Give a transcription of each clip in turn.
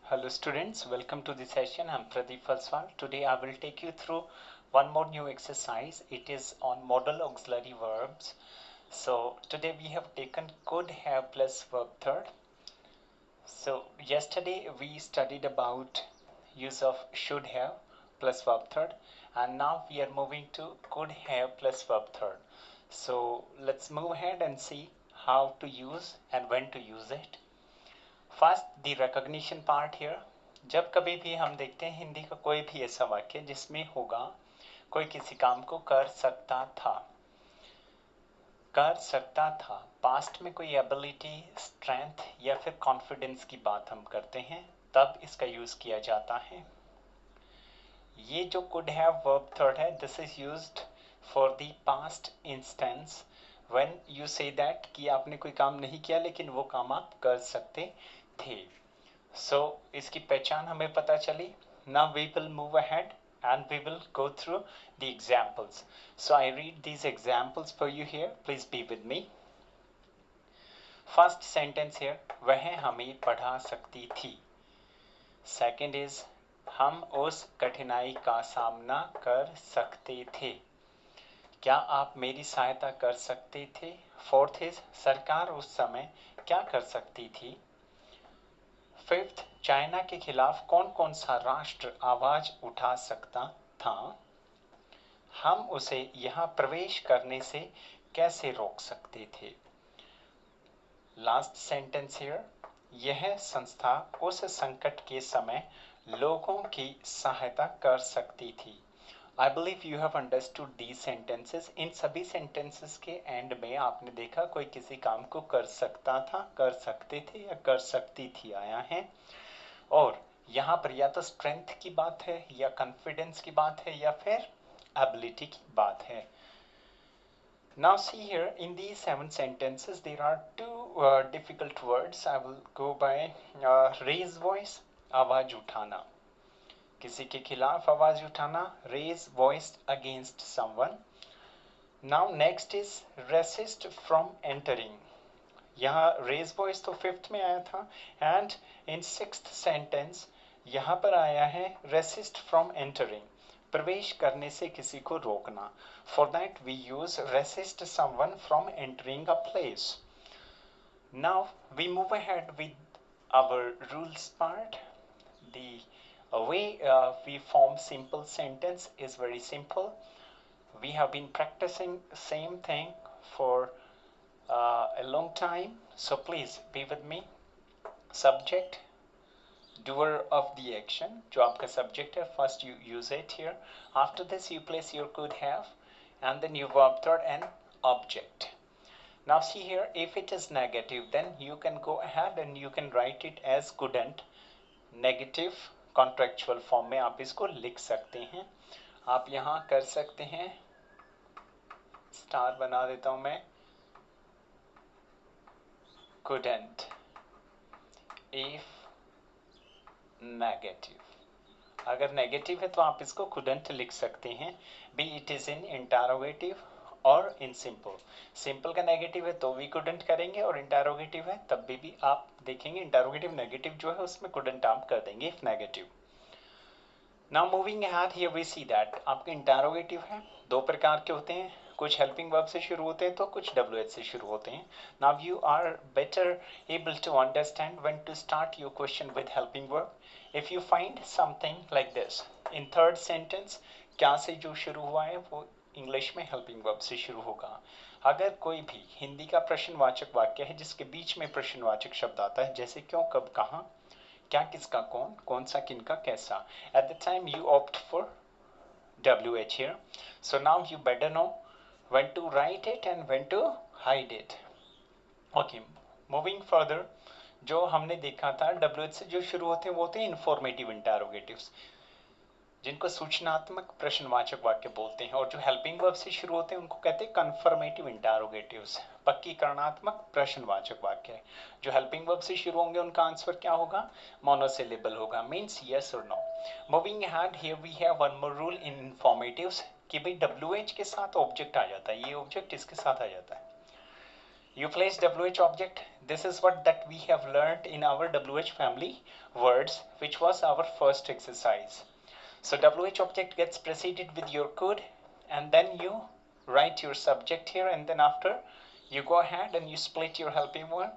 Hello students, welcome to the session. I'm Pradeep Falswal. Today I will take you through one more new exercise. It is on modal auxiliary verbs. So today we have taken could have plus verb third. So yesterday we studied about use of should have plus verb third, and now we are moving to could have plus verb third. So let's move ahead and see how to use and when to use it. First the recognition part here. जब कभी भी हम देखते हैं हिंदी का कोई भी ऐसा वाक्य जिसमें होगा कोई किसी काम को कर सकता था, पास्ट में कोई एबिलिटी, स्ट्रेंथ या फिर कॉन्फिडेंस की बात हम करते हैं तब इसका यूज किया जाता है। ये जो कुड हैव वर्ब थर्ड है, this is used for the past instance when you say that कि आपने कोई काम नहीं किया लेकिन वो काम आप कर सकते थे। So इसकी पहचान हमें पता चली। Now we will move ahead and we will go through the examples. So I read these examples for you here. Please be with me. First sentence here, वह हमें पढ़ा सकती थी. Second is हम उस कठिनाई का सामना कर सकते थे. क्या आप मेरी सहायता कर सकते थे? Fourth is सरकार उस समय क्या कर सकती थी? फिफ्थ, चाइना के खिलाफ कौन कौन सा राष्ट्र आवाज उठा सकता था? हम उसे यहाँ प्रवेश करने से कैसे रोक सकते थे? लास्ट सेंटेंस हियर, यह संस्था उस संकट के समय लोगों की सहायता कर सकती थी। I believe you have understood these sentences. इन सभी सेंटेंसेस के एंड में आपने देखा कोई किसी काम को कर सकता था, कर सकते थे या कर सकती थी आया है, और यहाँ पर या तो स्ट्रेंथ की बात है या कॉन्फिडेंस की बात है या फिर एबिलिटी की बात है। Now see here in these 7 sentences there are two difficult words. I will go by raise voice, आवाज उठाना, किसी के खिलाफ आवाज उठाना, raise voice against someone. Now next is resist from entering. यहाँ रेज वॉइस तो फिफ्थ में आया था एंड इन सिक्स्थ सेंटेंस यहाँ पर आया है रेसिस्ट फ्रॉम एंटरिंग, प्रवेश करने से किसी को रोकना। For that we use resist someone from entering a place. Now we move ahead with our rules part. The way we form simple sentence is very simple. We have been practicing same thing for a long time, so please be with me. Subject, doer of the action, जो आपका subject है, first you use it here. After this you place your could have and then you verb third and object. Now see here, if it is negative then you can go ahead and you can write it as couldn't. Negative contractual form में आप इसको लिख सकते हैं। आप यहाँ कर सकते हैं, स्टार बना देता हूँ मैं, couldn't if negative. अगर नेगेटिव है तो आप इसको couldn't लिख सकते हैं, B it is in interrogative और इन सिंपल। सिंपल का नेगेटिव है तो भी couldn't करेंगे और इंटरोगेटिव है तब भी आप देखेंगे इंटरोगेटिव नेगेटिव जो है उसमें couldn't आप कर देंगे if negative. Now moving ahead, here we see that आपके इंटरोगेटिव है, दो प्रकार के होते हैं, कुछ हेल्पिंग वर्ब से शुरू होते हैं तो कुछ WH से शुरू होते हैं। Now you are better able to understand when to start your question with helping verb. If you find something like this in third sentence, क्या से जो शुरू हुआ है वो इंग्लिश में हेल्पिंग वर्ब से शुरू होगा। अगर कोई भी हिंदी का प्रश्नवाचक वाक्य है जिसके बीच में प्रश्नवाचक शब्द आता है, जैसे क्यों, कब, कहाँ, क्या, किसका, कौन, कौन सा, किनका, कैसा, at the time you opt for WH here. So now you better know when to write it and when to hide it. Okay, moving further, जो हमने देखा था WH से जो शुरू होते हैं वो होते हैं इंफॉर्मेटिव इंटरोगेटिव्स, जिनको सूचनात्मक प्रश्नवाचक वाक्य बोलते हैं, और जो हेल्पिंग वर्ब से शुरू होते हैं उनको कहते हैं कन्फर्मेटिव इंटरोगेटिव्स, पक्कीकरणात्मक प्रश्नवाचक वाक्य। जो हेल्पिंग वर्ब से शुरू होंगे उनका आंसर क्या होगा, मोनोसिलेबल होगा, मींस यस और no. Moving ahead, here we have one more rule in informatives कि भाई WH के साथ ऑब्जेक्ट आ जाता है, ये ऑब्जेक्ट इसके साथ आ जाता है। You place WH object. This is what that we have learned in our WH family words, which was our first exercise. So WH object gets preceded with your could, and then you write your subject here, and then after you go ahead and you split your helping verb.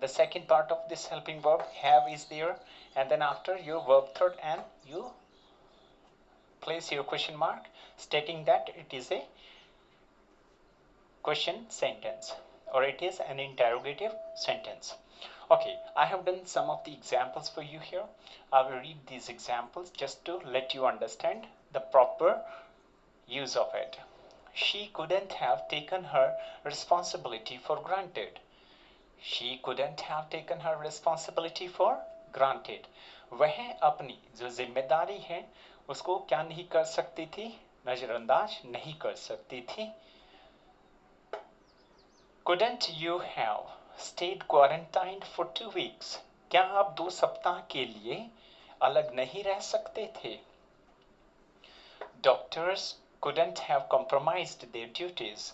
The second part of this helping verb, have, is there, and then after your verb third, and you place your question mark stating that it is a question sentence or it is an interrogative sentence. Okay, I have done some of the examples for you here. I will read these examples just to let you understand the proper use of it. She couldn't have taken her responsibility for granted. She couldn't have taken her responsibility for granted. वह अपनी जो जिम्मेदारी है उसको क्या नहीं कर सकती थी, नजरअंदाज नहीं कर सकती थी. Couldn't you have stayed quarantined for 2 weeks? क्या आप 2 सप्ताह के लिए अलग नहीं रह सकते थे? Doctors couldn't have compromised their duties.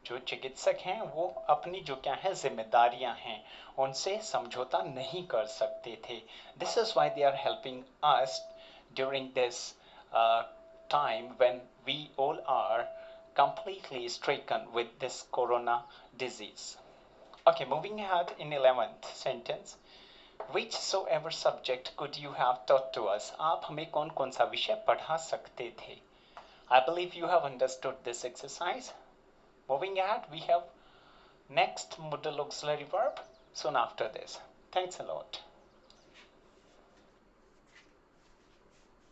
जो चिकित्सक हैं वो अपनी जो क्या है जिम्मेदारियां हैं उनसे समझौता नहीं कर सकते थे. This is why they are helping us during this time when we all are completely stricken with this corona disease. Okay, moving ahead in 11th sentence. Whichsoever subject could you have taught to us? आप हमें कौन कौन सा विषय पढ़ा सकते थे? I believe you have understood this exercise. Moving ahead, we have next modal auxiliary verb soon after this. Thanks a lot.